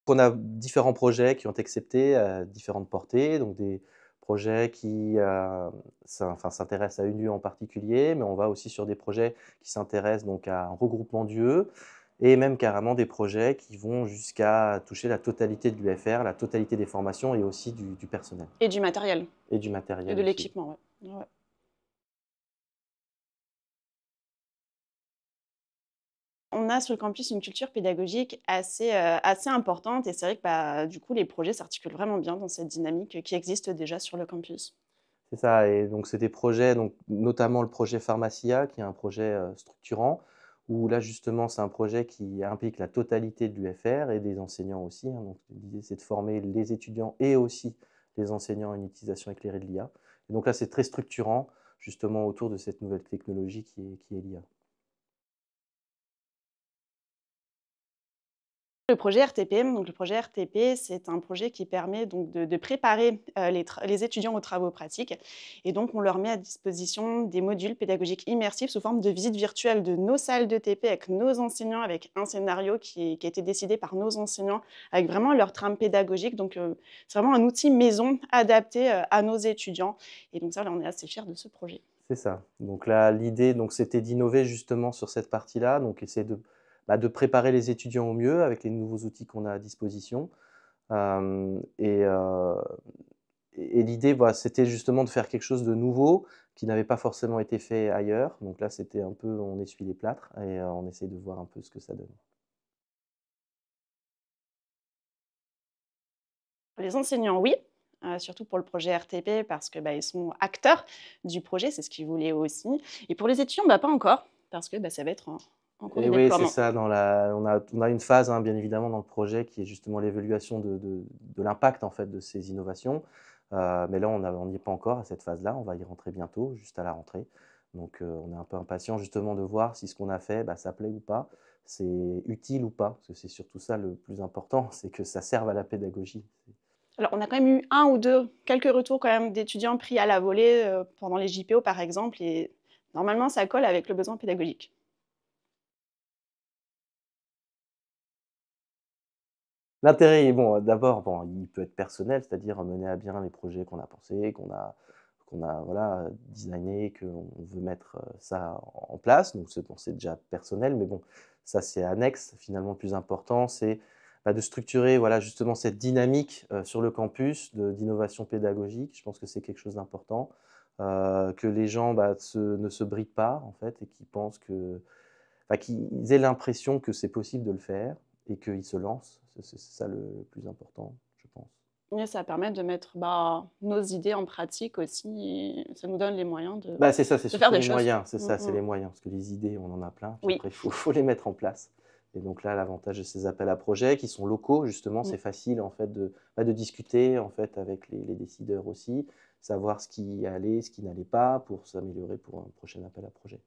on a différents projets qui ont été acceptés à différentes portées, donc des projets qui, s'intéressent à une UE en particulier, mais on va aussi sur des projets qui s'intéressent donc à un regroupement d'UE et même carrément des projets qui vont jusqu'à toucher la totalité de l'UFR, la totalité des formations et aussi du personnel Et du matériel et du et matériel de aussi. l'équipement, ouais. Ouais. On a sur le campus une culture pédagogique assez importante et c'est vrai que, bah, du coup, les projets s'articulent vraiment bien dans cette dynamique qui existe déjà sur le campus. C'est ça et donc c'est des projets, donc notamment le projet Pharmacia qui est un projet, structurant, où là justement c'est un projet qui implique la totalité de l'UFR et des enseignants aussi, hein. Donc l'idée c'est de former les étudiants et aussi les enseignants à une utilisation éclairée de l'IA. Et donc là c'est très structurant justement autour de cette nouvelle technologie qui est l'IA. Le projet RTP, donc le projet RTP, c'est un projet qui permet donc de préparer les étudiants aux travaux pratiques. Et donc, on leur met à disposition des modules pédagogiques immersifs sous forme de visite virtuelle de nos salles de TP avec nos enseignants, avec un scénario qui a été décidé par nos enseignants, avec vraiment leur trame pédagogique. Donc, c'est vraiment un outil maison adapté à nos étudiants. Et donc ça, là, on est assez fiers de ce projet. C'est ça. Donc là, l'idée, donc, c'était d'innover justement sur cette partie-là, donc essayer de préparer les étudiants au mieux avec les nouveaux outils qu'on a à disposition. Hem et l'idée, voilà, c'était justement de faire quelque chose de nouveau qui n'avait pas forcément été fait ailleurs. Donc là, c'était un peu on essuie les plâtres et on essaye de voir un peu ce que ça donne. Les enseignants, oui, surtout pour le projet RTP parce que, bah, ils sont acteurs du projet, c'est ce qu'ils voulaient aussi. Et pour les étudiants, bah, pas encore, parce que, bah, ça va être en cours de Et oui, c'est déploiement. ça, on a une phase, hein, bien évidemment, dans le projet qui est justement l'évaluation de l'impact, en fait, de ces innovations. Mais là, on n'y est pas encore à cette phase-là. On va y rentrer bientôt, juste à la rentrée. Donc, on est un peu impatient justement de voir si ce qu'on a fait, bah, ça plaît ou pas, c'est utile ou pas. Parce que c'est surtout ça le plus important, c'est que ça serve à la pédagogie. Alors, on a quand même eu un ou 2 quelques retours quand même d'étudiants pris à la volée, pendant les JPO, par exemple, et normalement, ça colle avec le besoin pédagogique. L'intérêt est bon, d'abord, bon, il peut être personnel, c'est-à-dire mener à bien les projets qu'on a pensés, qu'on a voilà, designés, qu'on veut mettre, ça en place. Donc c'est bon, c'est déjà personnel, mais bon, ça c'est annexe. Finalement, le plus important, c'est, bah, de structurer, voilà, justement cette dynamique, sur le campus d'innovation pédagogique. Je pense que c'est quelque chose d'important, que les gens, bah, ne se brident pas, en fait, et qu'ils pensent que enfin, qu'ils aient l'impression que c'est possible de le faire et qu'ils se lancent. C'est ça le plus important, je pense. Et ça permet de mettre, bah, nos idées en pratique aussi et ça nous donne les moyens Bah, c'est ça, c'est de faire surtout des les choses. moyens, c'est Mmh ça, c'est mh. les moyens, parce que les idées, on en a plein, puis Oui. après il faut les mettre en place et donc là, l'avantage de ces appels à projets qui sont locaux justement, Mmh. c'est facile en fait de discuter en fait avec les décideurs aussi, savoir ce qui allait, ce qui n'allait pas pour s'améliorer pour un prochain appel à projet.